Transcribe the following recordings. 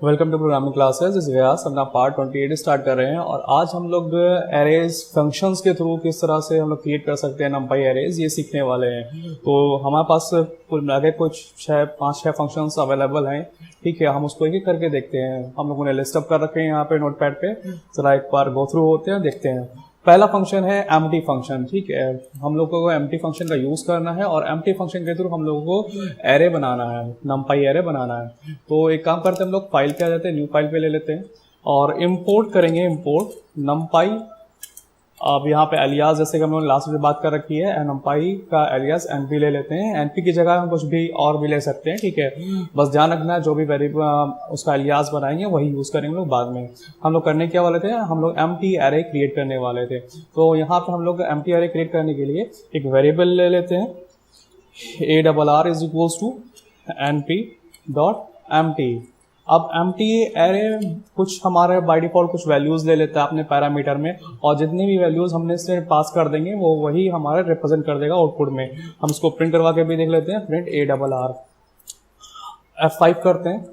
Welcome to programming classes. इस व्यास अपना part 28 start कर रहे हैं और आज हम लोग एरेज फंक्शंस के थ्रू किस तरह से हम लोग क्रिएट कर सकते हैं नंपाई एरेज ये सीखने वाले हैं। तो हमारे पास कुल मिला के कुछ 5-6 फंक्शंस अवेलेबल हैं। ठीक है, हम उसको एक एक करके देखते हैं। हम लोगों ने लिस्ट अप कर रखे हैं यहाँ पे नोटपैड पे। चला एक बार गो थ्रू होते हैं, देखते हैं। पहला फंक्शन है एम्प्टी फंक्शन। ठीक है, हम लोगों को एम्प्टी फंक्शन का यूज करना है और एम्प्टी फंक्शन के थ्रू हम लोगों को एरे बनाना है, नंपाई एरे बनाना है। तो एक काम करते हैं, हम लोग फाइल पे आ जाते हैं, न्यू फाइल पे ले लेते हैं और इंपोर्ट करेंगे, इंपोर्ट नंपाई। अब यहाँ पे एलियास जैसे कि हम लोगों ने लास्ट में बात कर रखी है, नंपाई का एलियास एनपी ले लेते हैं। एनपी की जगह हम कुछ भी और भी ले सकते हैं। ठीक है, बस ध्यान रखना जो भी वेरिएबल उसका एलियास बनाएंगे वही यूज करेंगे हम लोग बाद में। हम लोग करने क्या वाले थे, हम लोग एम्प्टी एरे क्रिएट करने वाले थे। तो यहाँ पे हम लोग एम्प्टी एरे क्रिएट करने के लिए एक वेरिएबल ले लेते हैं, ARR is equals to np dot empty. अब एम्प्टी एरे कुछ हमारे बाय डिफॉल्ट कुछ वैल्यूज ले लेता है अपने पैरामीटर में और जितनी भी वैल्यूज हमने इससे पास कर देंगे वो वही हमारे रिप्रेजेंट कर देगा आउटपुट में। हम इसको प्रिंट करवा के भी देख लेते हैं, प्रिंट ARR। F5 करते हैं,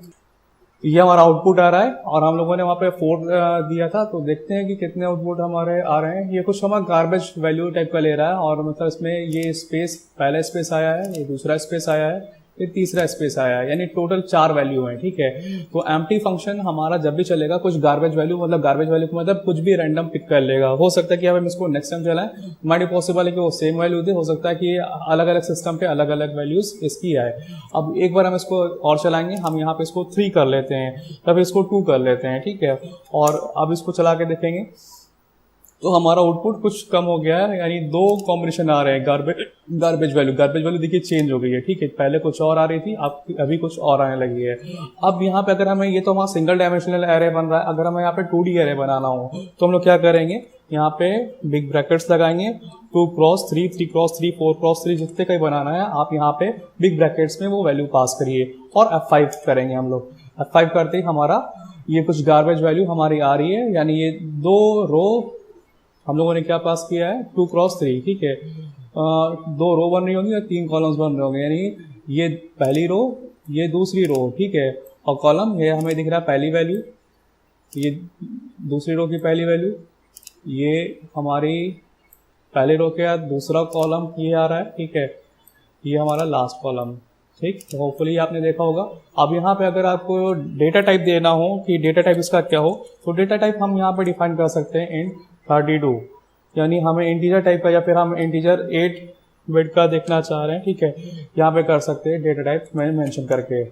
ये हमारा आउटपुट आ रहा है और हम लोगों ने वहाँ पे 4 दिया था। तो देखते हैं कि कितने आउटपुट हमारे आ रहे हैं। ये कुछ हमारा गार्बेज वैल्यू टाइप का ले रहा है और मतलब इसमें ये स्पेस, पहला स्पेस आया है, ये दूसरा स्पेस आया है, ये तीसरा स्पेस आया है, यानी टोटल 4 वैल्यू है। ठीक है, तो एम्प्टी फंक्शन हमारा जब भी चलेगा कुछ गार्बेज वैल्यू, मतलब गार्बेज वैल्यू को मतलब कुछ भी रैंडम पिक कर लेगा। हो सकता है कि हम इसको नेक्स्ट टाइम चलाएं, हमारी पॉसिबल है कि वो सेम वैल्यू दे, हो सकता है कि अलग अलग सिस्टम पे अलग अलग वैल्यूज इसकी आए। अब एक बार हम इसको और चलाएंगे, हम यहाँ पे इसको 3 कर लेते हैं, तब इसको 2 कर लेते हैं। ठीक है, और अब इसको चला के देखेंगे तो हमारा आउटपुट कुछ कम हो गया है, यानी 2 कॉम्बिनेशन आ रहे हैं गार्बेज वैल्यू देखिए चेंज हो गई है। ठीक है, पहले कुछ और आ रही थी, अब अभी कुछ और आने लगी है। अब यहाँ पे अगर हमें, ये तो हमारा सिंगल डायमेंशनल एरे बन रहा है, अगर हमें यहाँ पे 2D एरे बनाना हो तो हम लोग क्या करेंगे, यहाँ पे बिग ब्रैकेट्स लगाएंगे, 2x3, 3x3, 4x3 जितने का ही बनाना है आप यहाँ पे बिग ब्रैकेट्स में वो वैल्यू पास करिए और F5 करेंगे हम लोग। F5 करते ही हमारा ये कुछ गार्बेज वैल्यू हमारी आ रही है, यानी ये 2 रो हम लोगों ने क्या पास किया है, 2x3। ठीक है, 2 रो बन रही होंगी और 3 कॉलम्स बन रहे होंगे, यानी ये पहली रो, ये दूसरी रो। ठीक है, और कॉलम ये हमें दिख रहा है पहली वैल्यू, ये दूसरी रो की पहली वैल्यू, ये हमारी पहली रो के बाद दूसरा कॉलम ये आ रहा है। ठीक है, ये हमारा लास्ट कॉलम। ठीक, तो होपफुली आपने देखा होगा। अब यहाँ पे अगर आपको डेटा टाइप देना हो कि डेटा टाइप इसका क्या हो, तो डेटा टाइप हम यहाँ पे डिफाइन कर सकते हैं इन 32, यानी हमें इंटीजर टाइप का या फिर हम इंटीजर 8 बिट का देखना चाह रहे हैं। ठीक है, यहाँ पे कर सकते हैं डेटा टाइप में मेंशन करके।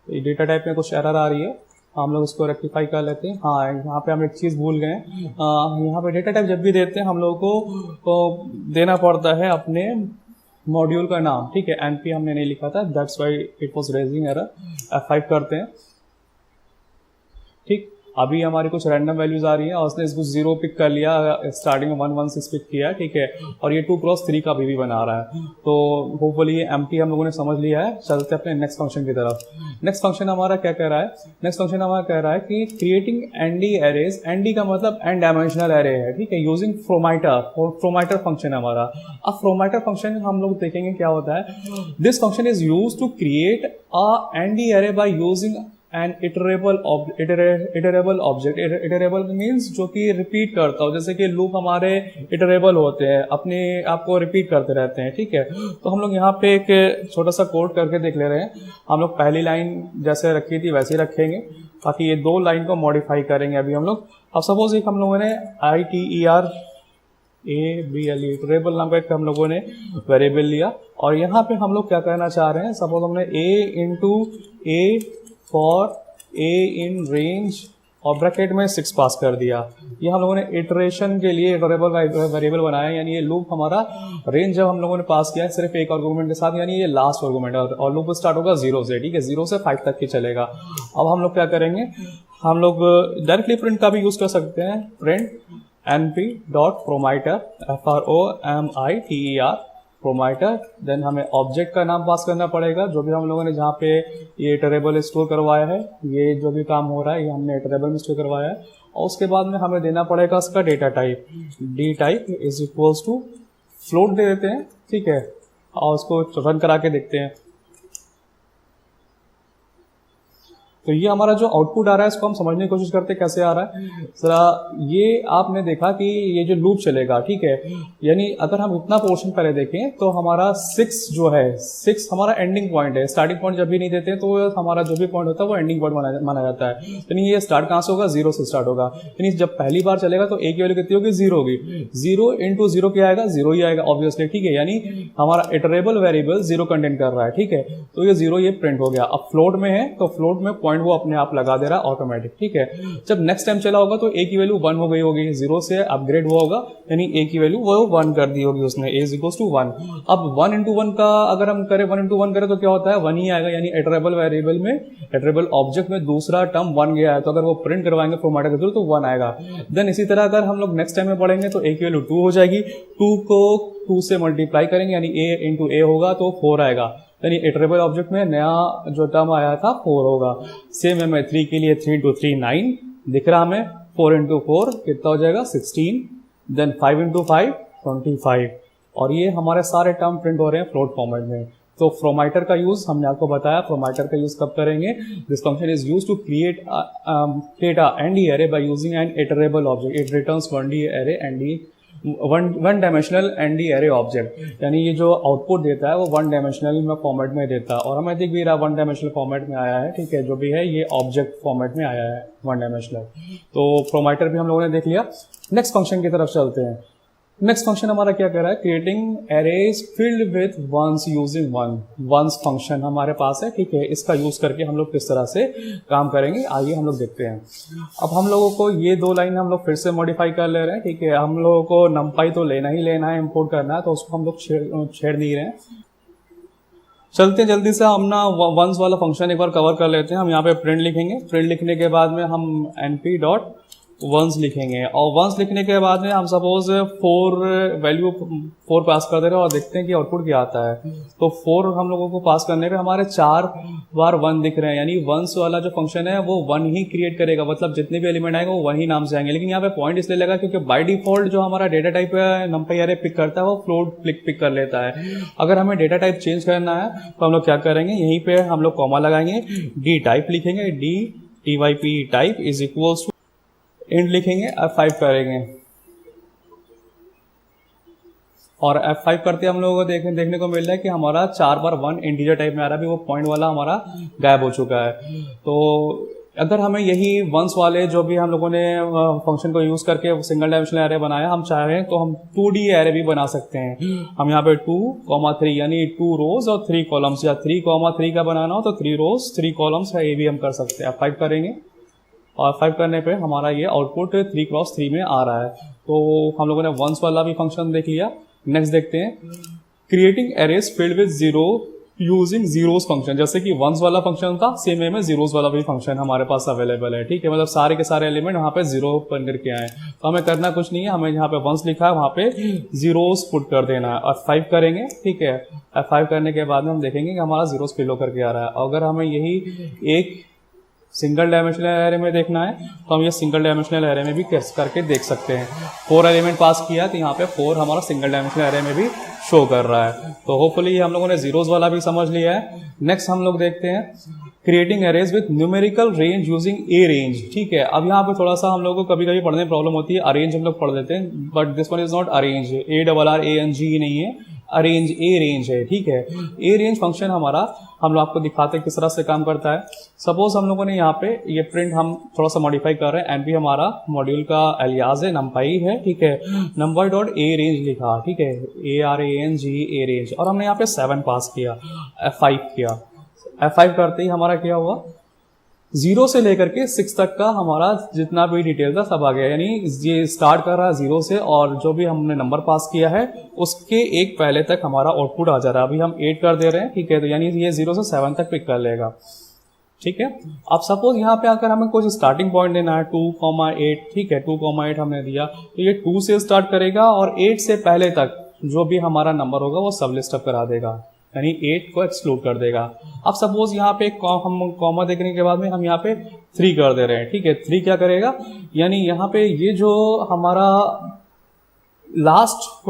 डेटा टाइप में कुछ एरर आ रही है, हम लोग उसको रेक्टिफाई कर लेते हैं। हाँ, यहाँ पे हम एक चीज भूल गए, यहाँ पे डेटा टाइप जब भी देते हैं हम लोग को देना पड़ता है अपने मॉड्यूल का नाम। ठीक है, एनपी हमने नहीं लिखा था, that's why it was raising error. F5 करते हैं। ठीक, अभी हमारी कुछ रैंडम वैल्यूज आ रही हैं और उसने इसको 0 पिक कर लिया, स्टार्टिंग में 116 पिक किया। ठीक है, और ये 2x3 का भी बना रहा है। तो होपफुली ये एम्प्टी हम लोगों ने समझ लिया है। चलते अपने नेक्स्ट फंक्शन की तरफ। नेक्स्ट फंक्शन हमारा क्या कह रहा है, नेक्स्ट फंक्शन हमारा कह रहा है कि क्रिएटिंग एनडी एरेज, एनडी का मतलब एन डायमेंशनल एरे है। ठीक है, यूजिंग फ्रोमाइटर फंक्शन हमारा। अब फ्रोमाइटर फंक्शन हम लोग देखेंगे क्या होता है। This function is use to create a ND array by using an iterable object. Iterable means जो कि रिपीट करता हो, जैसे कि लूप हमारे इटरेबल होते हैं, अपने आप को रिपीट करते रहते हैं। ठीक है, तो हम लोग यहाँ पे एक छोटा सा कोड करके देख ले रहे हैं। हम लोग पहली लाइन जैसे रखी थी वैसे ही रखेंगे, बाकी ये 2 लाइन को मॉडिफाई करेंगे अभी हम लोग। अब सपोज एक हम लोगों ने ITERABLE इटरेबल नाम का एक हम लोगों ने वेरिएबल लिया और यहाँ पे हम लोग क्या करना चाह रहे हैं, सपोज हमने A for A in range और ब्रैकेट में 6 पास कर दिया। ये हम लोगों ने इटरेशन के लिए वेरिएबल बनाया, यानी ये लूप हमारा रेंज जब हम लोगों ने पास किया है सिर्फ एक आर्गुमेंट के साथ, यानी ये लास्ट आर्गुमेंट है और लूप स्टार्ट होगा 0 से। ठीक है, 0 से 5 तक की चलेगा। अब हम लोग क्या करेंगे, हम लोग डायरेक्टली प्रिंट का भी यूज कर सकते हैं, print np dot fromiter, FROMITER fromiter. Then हमें ऑब्जेक्ट का नाम पास करना पड़ेगा, जो भी हम लोगों ने जहाँ पे ये इटरेबल स्टोर करवाया है, ये जो भी काम हो रहा है ये हमने इटरेबल में स्टोर करवाया है। और उसके बाद में हमें देना पड़ेगा उसका data type, D type is equals to float दे देते हैं। ठीक है, और उसको रन करा के देखते हैं। तो ये हमारा जो आउटपुट आ रहा है इसको हम समझने की कोशिश करते हैं कैसे आ रहा है। जरा ये आपने देखा कि ये जो लूप चलेगा, ठीक है, यानी अगर हम इतना पोर्शन पहले देखें तो हमारा 6 जो है, 6 हमारा एंडिंग पॉइंट है। स्टार्टिंग पॉइंट जब भी नहीं देते तो हमारा जो भी पॉइंट होता है वो एंडिंग पॉइंट माना जाता है। यानी ये स्टार्ट कहाँ से होगा, 0 से स्टार्ट होगा। यानी जब पहली बार चलेगा तो ए की वैल्यू कितनी होगी, 0 होगी। 0 इंटू 0 क्या आएगा, 0 ही आएगा ऑब्वियसली, ठीक है। यानी हमारा इटरेबल वेरिएबल 0 कंटेन कर रहा है, ठीक है। तो ये 0 ये प्रिंट हो गया। अब फ्लोट में है तो फ्लोट में पॉइंट वो अपने आप लगा दे रहा है ऑटोमेटिक, ठीक है। जब नेक्स्ट टाइम चला होगा तो ए की वैल्यू 1 हो गई होगी, 0 से अपग्रेड हुआ होगा, यानी ए की वैल्यू वो 1 कर दी होगी उसने, ए इज इक्वल टू 1। अब 1 इंटू 1 का अगर हम करें, 1 इंटू 1 करें तो क्या होता है, 1 ही आएगा। यानी इटरेबल वेरिएबल में, इटरेबल ऑब्जेक्ट में दूसरा टर्म 1 गया है, तो अगर वो प्रिंट करवाएंगे फॉर्मेट के थ्रू तो 1 आएगा। देन इसी तरह अगर हम लोग नेक्स्ट टाइम में पढ़ेंगे तो ए की वैल्यू 2 हो जाएगी, 2 को 2 से मल्टीप्लाई करेंगे यानी ए इंटू ए होगा तो 4 आएगा। यानी इटरेबल ऑब्जेक्ट में नया जो टर्म आया था 4 होगा। सेम है 3 के लिए 3 इंटू 3 9 दिख रहा हमें, 4 इंटू 4 कितना हो जाएगा 16, देन 5 इंटू 5 25, और ये हमारे सारे टर्म प्रिंट हो रहे हैं फ्लोट फॉर्मेट में। तो फ्रोमाइटर का यूज हमने आपको बताया, फ्रोमाइटर का यूज कब करेंगे, this function is use to create a ND array by using an iterable object, it returns one dimensional ND array object. यानी ये जो आउटपुट देता है वो 1 डायमेंशनल में फॉर्मेट में देता है, और हमें दिख भी रहा 1 डायमेंशनल फॉर्मेट में आया है, ठीक है। जो भी है ये ऑब्जेक्ट फॉर्मेट में आया है 1 डायमेंशनल। तो फ्रोमाइटर भी हम लोगों ने देख लिया। नेक्स्ट फंक्शन की तरफ चलते हैं। नेक्स्ट फंक्शन हमारा क्या कर रहा है, creating arrays filled with ones using ones function हमारे पास है, ठीक है। इसका यूज करके हम लोग किस तरह से काम करेंगे आइए हम लोग देखते हैं। अब हम लोगों को ये 2 लाइन हम लोग फिर से मॉडिफाई कर ले रहे हैं, ठीक है। हम लोगों को नंपाई तो लेना ही लेना है, इंपोर्ट करना है, तो उसको हम लोग छेड़ नहीं रहे हैं। चलते हैं जल्दी से, हम ना वंस वाला फंक्शन एक बार कवर कर लेते हैं। हम यहाँ पे प्रिंट लिखेंगे, प्रिंट लिखने के बाद में हम np डॉट वंस लिखेंगे, और वंस लिखने के बाद में हम सपोज 4 वैल्यू 4 पास कर दे रहे हैं और देखते हैं कि आउटपुट क्या आता है। तो 4 हम लोगों को पास करने पे हमारे 4 बार 1 दिख रहे हैं, यानी वंस वाला जो फंक्शन है वो 1 ही क्रिएट करेगा, मतलब जितने भी एलिमेंट आएंगे वो 1 ही नाम से आएंगे। लेकिन यहाँ पे पॉइंट इसलिए लगा क्योंकि बाय डिफॉल्ट जो हमारा data type NumPy array pick करता है वो फ्लोट पिक कर लेता है। अगर हमें डेटा टाइप चेंज करना है तो हम लोग क्या करेंगे, यहीं पे हम लोग कॉमा लगाएंगे, डी टाइप लिखेंगे, d typ type is equals to int लिखेंगे, F5 करेंगे, और F5 करते हम लोगों को देखने को मिल रहा है कि हमारा 4 बार 1 इंटीजर टाइप में आ रहा है, अभी वो पॉइंट वाला हमारा गायब हो चुका है। तो अगर हमें यही वंस वाले जो भी हम लोगों ने फंक्शन को यूज करके सिंगल डायमेंशनल एरे बनाया, हम चाहें तो हम 2D एरे भी बना सकते हैं। हम यहाँ पे 2, 3 यानी 2 रोज और 3 कॉलम्स, या 3, 3 का बनाना हो तो 3 रोज 3 कॉलम्स है, ये भी हम कर सकते हैं। F5 करेंगे और 5 करने पे हमारा ये आउटपुट 3x3 में आ रहा है। तो हम लोगों ने वंस वाला भी फंक्शन देख लिया। नेक्स्ट देखते हैं, creating arrays filled with 0 using zeros function. जैसे कि वंस वाला फंक्शन था, सेम वे में जीरोस वाला भी फंक्शन हमारे पास अवेलेबल है, ठीक है। मतलब सारे के सारे एलिमेंट वहाँ पे 0 बन करके आए, तो हमें करना कुछ नहीं है, हमें यहाँ पे वंस लिखा है वहाँ पे जीरोस पुट कर देना है, और 5 करेंगे, ठीक है। 5 करने के बाद में हम देखेंगे कि हमारा जीरोस फिल होकर के आ रहा है। अगर हमें यही एक सिंगल डायमेंशनल एरे में देखना है तो हम ये सिंगल डायमेंशनल एरे में भी करके देख सकते हैं। 4 एलिमेंट पास किया तो यहाँ पे 4 हमारा सिंगल डायमेंशनल एरे में भी शो कर रहा है। तो होपफुली हम लोगों ने जीरोस वाला भी समझ लिया है। नेक्स्ट हम लोग देखते हैं creating arrays with numerical range using A range, ठीक है। अब यहाँ पे थोड़ा सा हम लोग को कभी कभी पढ़ने में प्रॉब्लम होती है, अरेंज हम लोग पढ़ देते हैं, but this one is not arrange, ARRANG नहीं है, अरेंज ए रेंज है, ठीक है। ए रेंज फंक्शन हमारा हम लोग आपको दिखाते हैं किस तरह से काम करता है। सपोज हम लोगों ने यहाँ पे ये प्रिंट हम थोड़ा सा मॉडिफाई कर रहे हैं, एनपी हमारा मॉड्यूल का एलियाज है, नंपाई है, ठीक है। नंपाई डॉट ए रेंज लिखा, ठीक है, ARANG ए रेंज, और हमने यहाँ पे 7 पास किया, F5 किया। F5 करते ही हमारा क्या हुआ, 0 से लेकर के 6 तक का हमारा जितना भी डिटेल था सब आ गया। यानी ये स्टार्ट कर रहा है 0 से, और जो भी हमने नंबर पास किया है उसके एक पहले तक हमारा आउटपुट आ जा रहा है। अभी हम 8 कर दे रहे हैं, ठीक है, तो यानी ये 0 से 7 तक पिक कर लेगा, ठीक है। अब सपोज यहाँ पे अगर हमें कुछ स्टार्टिंग पॉइंट देना है 2,8, ठीक है, 2,8 हमने दिया, तो ये 2 से स्टार्ट करेगा और 8 से पहले तक जो भी हमारा नंबर होगा वो सब लिस्ट अप करा देगा, यानी 8 को एक्सक्लूड कर देगा। अब सपोज यहाँ पे हम कॉमा देखने के बाद में हम यहाँ पे 3 कर दे रहे हैं, ठीक है। 3 क्या करेगा, यानी यहाँ पे ये जो हमारा लास्ट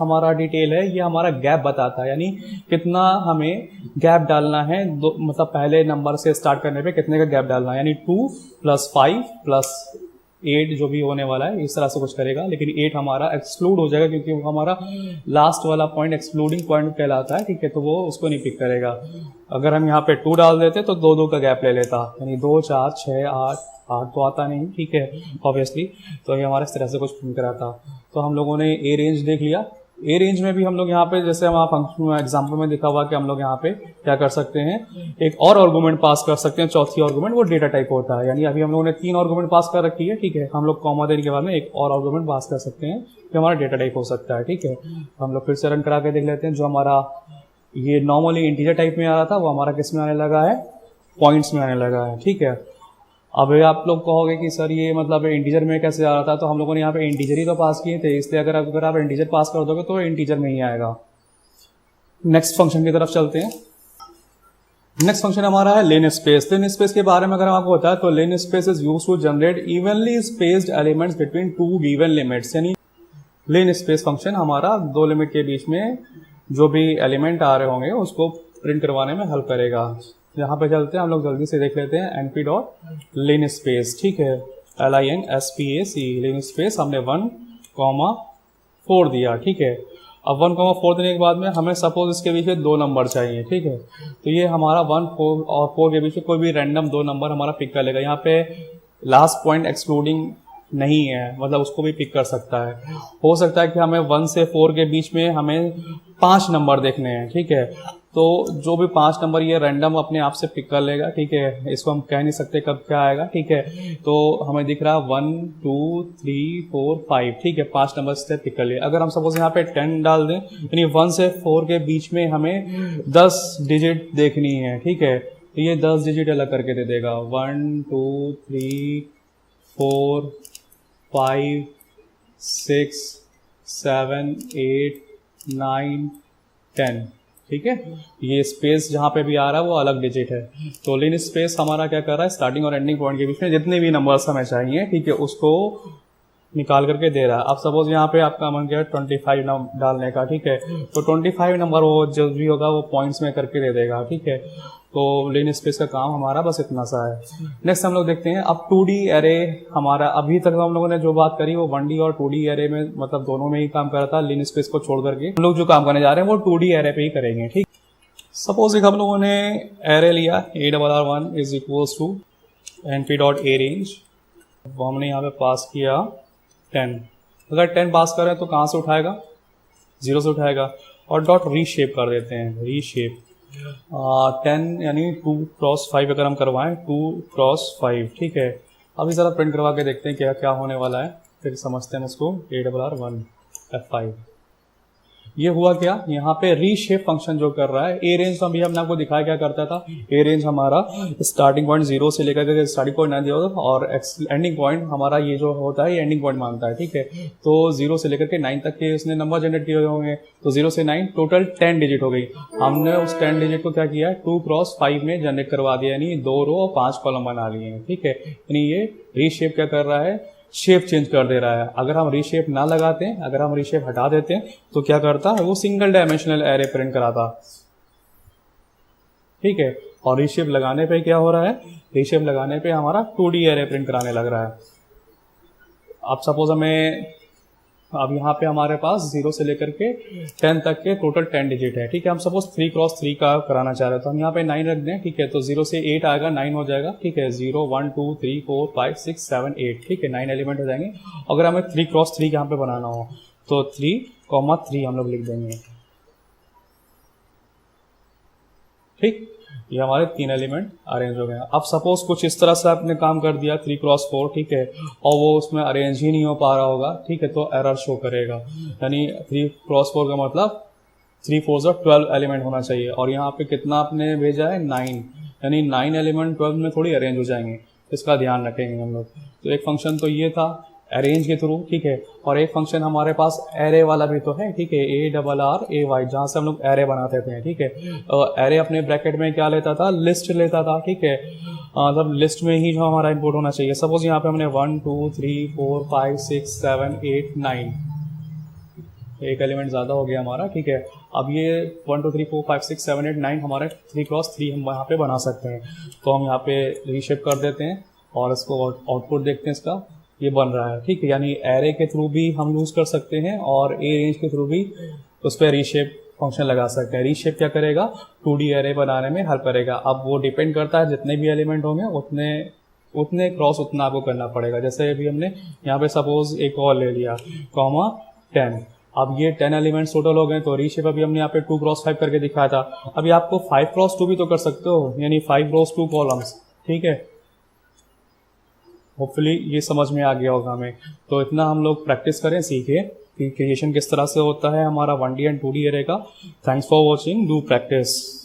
हमारा डिटेल है, ये हमारा गैप बताता है, यानी कितना हमें गैप डालना है, दो मतलब पहले नंबर से स्टार्ट करने पे कितने का गैप डालना है, यानी 2 + 5 + 8 जो भी होने वाला है इस तरह से कुछ करेगा, लेकिन 8 हमारा एक्सक्लूड हो जाएगा क्योंकि वो हमारा लास्ट वाला पॉइंट एक्सक्लूडिंग पॉइंट कहलाता है, ठीक है, तो वो उसको नहीं पिक करेगा। अगर हम यहाँ पे 2 डाल देते तो 2 का गैप ले लेता, यानी 2 4 6 8 तो आता नहीं, ठीक है ऑब्वियसली, तो ये हमारे इस तरह से कुछ पिक कराता। तो हम लोगों ने ए रेंज देख लिया। ए रेंज में भी हम लोग यहाँ पे जैसे हमारा फंक्शन एग्जाम्पल में दिखा हुआ कि हम लोग यहाँ पे क्या कर सकते हैं, एक और आर्गुमेंट पास कर सकते हैं, चौथी आर्गुमेंट वो डेटा टाइप होता है, यानी अभी हम लोगों ने 3 आर्गुमेंट पास कर रखी है, ठीक है, हम लोग कॉमा देने के बाद में एक और आर्गुमेंट पास कर सकते हैं कि हमारा डेटा टाइप हो सकता है, ठीक है। हम लोग फिर से रन करा के देख लेते हैं। जो हमारा ये नॉर्मली इंटीजर टाइप में आ रहा था वो हमारा किस में आने लगा है, पॉइंट्स में आने लगा है, ठीक है। अब आप लोग कहोगे कि सर ये मतलब इंटीजर में कैसे आ रहा था, तो हम लोगों ने यहाँ पे इंटीजर ही तो पास किए थे, इसलिए अगर आप इंटीजर पास कर दोगे तो इंटीजर में ही आएगा। नेक्स्ट फंक्शन की तरफ चलते हैं। नेक्स्ट फंक्शन हमारा है लेन स्पेस। लेन स्पेस के बारे में अगर आपको होता है तो linspace is used to generate evenly spaced elements between 2 given limits, यानी लेन स्पेस फंक्शन हमारा 2 लिमिट के बीच में जो भी एलिमेंट आ रहे होंगे उसको प्रिंट करवाने में हेल्प करेगा। यहाँ पे चलते हैं, हम लोग जल्दी से देख लेते हैं np.len स्पेस, ठीक है, LINSPAC लेन स्पेस हमने 1,4 दिया, ठीक है। अब 1,4 देने के बाद में हमें सपोज इसके बीच में 2 नंबर चाहिए, ठीक है, तो ये हमारा 1 4 और 4 के बीच में कोई भी रैंडम 2 नंबर हमारा पिक कर लेगा। यहाँ पे लास्ट पॉइंट एक्सक्लूडिंग नहीं है, मतलब उसको भी पिक कर सकता है। हो सकता है कि हमें 1 से 4 के बीच में हमें 5 नंबर देखने हैं, ठीक है, तो जो भी 5 नंबर ये रैंडम अपने आप से पिक कर लेगा, ठीक है, इसको हम कह नहीं सकते कब क्या आएगा, ठीक है। तो हमें दिख रहा है 1 2 3 4 5, ठीक है, 5 नंबर से पिक कर लिया। अगर हम सपोज यहाँ पे 10 डाल दें, यानी 1 से 4 के बीच में हमें 10 डिजिट देखनी है, ठीक है, तो ये 10 डिजिट अलग करके दे देगा, 1 2 3 4 5 6 7 8 9 10, ठीक है। ये स्पेस जहाँ पे भी आ रहा है वो अलग डिजिट है। तो लेन स्पेस हमारा क्या कर रहा है, स्टार्टिंग और एंडिंग पॉइंट के बीच में जितने भी नंबर्स हमें चाहिए, ठीक है, उसको निकाल करके दे रहा है। अब सपोज यहाँ पे आपका मन किया 25 डालने का, ठीक है, तो 25 नंबर वो जो भी होगा वो पॉइंट्स में करके दे देगा, ठीक है। तो लेन स्पेस का काम हमारा बस इतना सा है। नेक्स्ट हम लोग देखते हैं अब 2D एरे। हमारा अभी तक हम लोगों ने जो बात करी वो 1D और 2D एरे में मतलब दोनों में ही काम कर रहा था। लेन स्पेस को छोड़ करके हम लोग जो काम करने जा रहे हैं वो 2D एरे पे ही करेंगे, ठीक। सपोज एक हम लोगों ने एरे लिया ARR1 is equals to np.arange, वो हमने यहाँ पे पास किया 10। अगर 10 पास करें तो कहाँ से उठाएगा, 0 से उठाएगा, और डॉट रीशेप कर देते हैं, रीशेप 10 यानी 2 क्रॉस 5 अगर हम करवाएं 2 क्रॉस 5, ठीक है। अभी ज़रा प्रिंट करवा के देखते हैं क्या क्या होने वाला है, फिर समझते हैं इसको। ARR1 F5 ये हुआ क्या, यहाँ पे रीशेप फंक्शन जो कर रहा है। ए रेंज तो अभी हमने आपको दिखाया क्या करता था। ए रेंज हमारा स्टार्टिंग पॉइंट 0 से लेकर के स्टार्टिंग पॉइंट 9 दिया होता और एंडिंग पॉइंट हमारा ये जो होता है ये एंडिंग पॉइंट मानता है, ठीक है। तो 0 से लेकर के 9 तक के उसने नंबर जनरेट किए होंगे, तो 0 से 9 टोटल 10 डिजिट हो गई। हमने उस 10 डिजिट को क्या किया, 2 क्रॉस 5 में जनरेट करवा दिया, यानी 2 रो और 5 कॉलम बना लिए हैं, ठीक है। यानी ये रीशेप क्या कर रहा है, शेप चेंज कर दे रहा है। अगर हम रीशेप ना लगाते हैं, अगर हम रीशेप हटा देते हैं तो क्या करता है, वो सिंगल डायमेंशनल एरे प्रिंट कराता, ठीक है। और रीशेप लगाने पे क्या हो रहा है, रीशेप लगाने पे हमारा 2D एरे प्रिंट कराने लग रहा है। अब सपोज हमें अब यहाँ पे हमारे पास 0 से लेकर के 10 तक के टोटल 10 डिजिट है, ठीक है। हम सपोज 3 क्रॉस 3 का कराना चाह रहे हैं तो हम यहाँ पे 9 रख दें, ठीक है। तो 0 से 8 आएगा, 9 हो जाएगा, ठीक है। 0 1 2 3 4 5 6 7 8, ठीक है, 9 एलिमेंट हो जाएंगे। अगर हमें 3 क्रॉस 3 यहाँ पे बनाना हो तो 3,3 हम लोग लिख देंगे, ठीक। ये हमारे 3 एलिमेंट अरेंज हो गए। अब सपोज कुछ इस तरह से आपने काम कर दिया 3 क्रॉस 4, ठीक है, और वो उसमें अरेंज ही नहीं हो पा रहा होगा, ठीक है, तो एरर शो करेगा। यानी 3 क्रॉस 4 का मतलब 3 4 12 एलिमेंट होना चाहिए, और यहाँ पे कितना आपने भेजा है 9, यानी 9 एलिमेंट 12 में थोड़ी अरेंज हो जाएंगे, इसका ध्यान रखेंगे हम लोग। तो एक फंक्शन तो ये था अरेंज के थ्रू, ठीक है, और एक फंक्शन हमारे पास एरे वाला भी तो है, ठीक है, ARRAY, जहाँ से हम लोग एरे बनाते थे, ठीक है। एरे अपने ब्रैकेट में क्या लेता था, लिस्ट लेता था, ठीक है, मतलब लिस्ट में ही जो हमारा इनपुट होना चाहिए। सपोज यहाँ पे हमने 1 2 3 4 5 6 7 8 9 एक एलिमेंट ज़्यादा हो गया हमारा, ठीक है। अब ये 1 2 3 4 5 6 7 8 9 हमारा 3x3 हम यहाँ पे बना सकते हैं। तो हम यहाँ पे रीशेप कर देते हैं और इसको आउटपुट देखते हैं इसका, ये बन रहा है, ठीक है। यानी एरे के थ्रू भी हम यूज़ कर सकते हैं और ए रेंज के थ्रू भी उस पर रीशेप फंक्शन लगा सकते हैं। रीशेप क्या करेगा, 2D एरे बनाने में हेल्प करेगा। अब वो डिपेंड करता है जितने भी एलिमेंट होंगे उतने क्रॉस उतना आपको करना पड़ेगा। जैसे अभी हमने यहाँ पे सपोज एक और ले लिया, कॉमा 10। अब ये 10 एलिमेंट्स टोटल हो गए, तो रीशेप अभी हमने यहाँ पे 2x5 करके दिखाया था। अभी आपको 5x2 भी तो कर सकते हो, यानी 5 रोज 2 कॉलम्स, ठीक है। होपफुली ये समझ में आ गया होगा हमें। तो इतना हम लोग प्रैक्टिस करें, सीखें कि क्रिएशन किस तरह से होता है हमारा 1D एंड 2D एरे का। Thanks for watching, do practice.